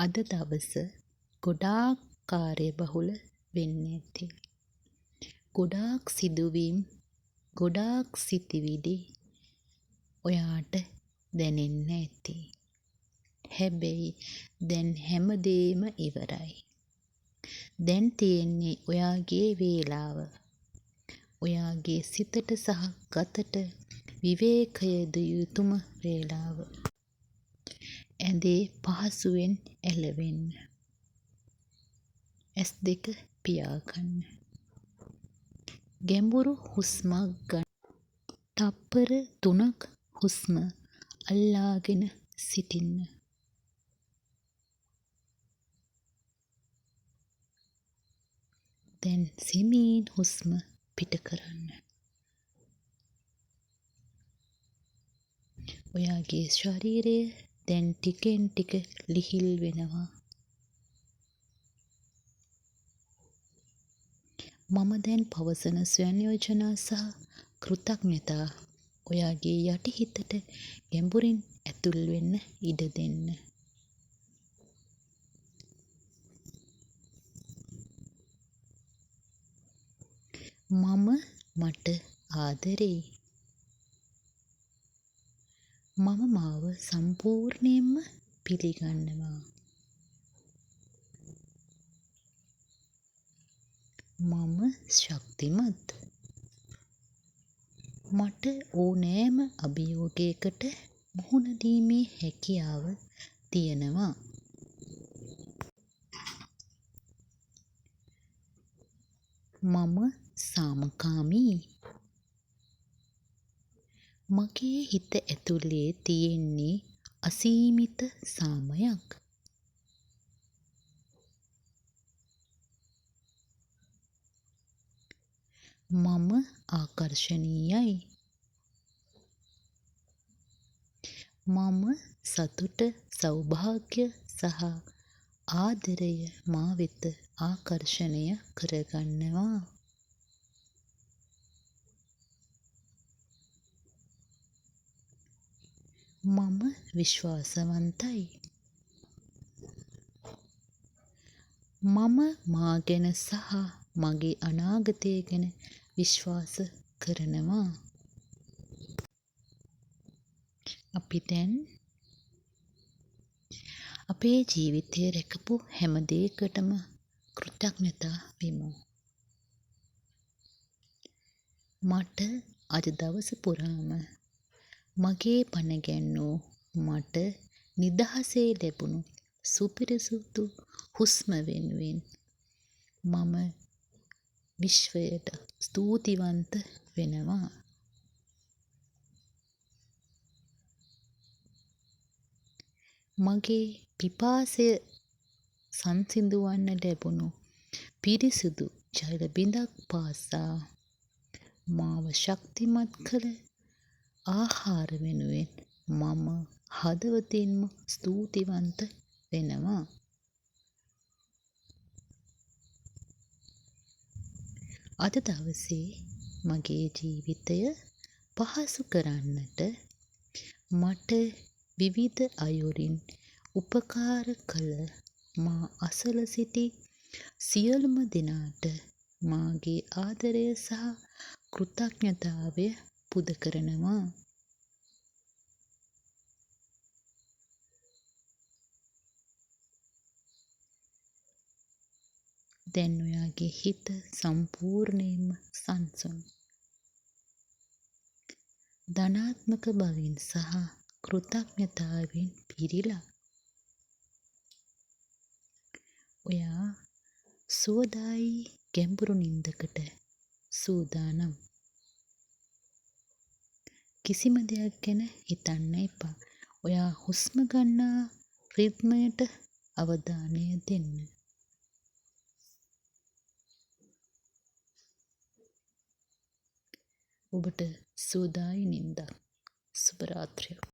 අද දවස ගොඩාක් කාර්යබහුල වෙන්න ඇති. ගොඩාක් සිදුවීම්, ගොඩාක් සිතිවිලි ඔයාට දැනෙන්න ඇති. හැබැයි දැන් හැමදේම ඉවරයි. දැන් තියෙන්නේ ඔයාගේ වේලාව. ඔයාගේ සිතට සහ ගතට විවේකය දිය යුතුම වේලාව. ඇඳේ පහසුවෙන් ඇලවෙන්න. ඇස් දෙක පියාගන්න. ගැඹුරු හුස්මක් ගන්න. තප්පර 3ක් හුස්ම අල්ලාගෙන සිටින්න. දැන් සිහින් හුස්ම පිට කරන්න. ඔයාගේ ශරීරය දැන් ටිකෙන් ටික ලිහිල් වෙනවා. මම දැන් පවසන ස්වයං යෝජනා සහ කෘතඥතා ඔයාගේ යටිහිතට ගැඹුරින් ඇතුල් වෙන්න ඉඩ දෙන්න. මම මට ආදරෙයි. මම මාව සම්පූර්ණයෙන්ම පිළිගන්නවා. මම ශක්තිමත්. මට ඕනෑම අභියෝගයකට මුහුණ දීමේ හැකියාව තියෙනවා. මම සාමකාමී. මගේ හිත ඇතුලේ තියෙන්නේ අසීමිත සාමයක්. මම ආකර්ශනීයයි. මම සතුට, සෞභාග්‍ය සහ ආදරය මා වෙත ආකර්ෂණය කරගන්නවා. මම විශ්වාසවන්තයි. මම මා ගැන සහ මගේ අනාගතය ගැන විශ්වාස කරනවා. අපි දැන් අපේ ජීවිතය රැකපු හැම දෙයකටම කෘතඥතා වෙමු. මට අද දවස පුරාම මගේ පණ ගැන්නූ මට නිදහසේ ලැබුණු සුපිරිසුදු හුස්ම වෙනුවෙන් මම විශ්වයට ස්තුතිවන්ත වෙනවා. මගේ පිපාසය සංසිඳවන්න ලැබුණු පිරිසිදු ජල බිඳක් පාසා මාව ශක්තිමත් කළ ආහාර වෙනුවෙන් මම හදවතින්ම ස්තුතිවන්ත වෙනවා. අද දවසේ මගේ ජීවිතය පහසු කරන්නට මට විවිධ අයුරින් උපකාර කළ මා අසල සිටි සියලුම දෙනාට මාගේ ආදරය සහ කෘතඥතාවය පුද කරනවා. දැන් ඔයාගේ හිත සම්පූර්ණයෙන්ම සංසුන්. ධනාත්මක බවින් සහ කෘතඥතාවෙන් පිරීලා. ඔයා සුවදායි ගැඹුරු නින්දකට සූදානම්. කිසිම දෙයක් ගැන හිතන්න එපා. ඔයා හුස්ම ගන්නා රිද්මයට අවධානය දෙන්න. ඔබට සුවදායි නින්දක්. සුබ රාත්‍රියක්.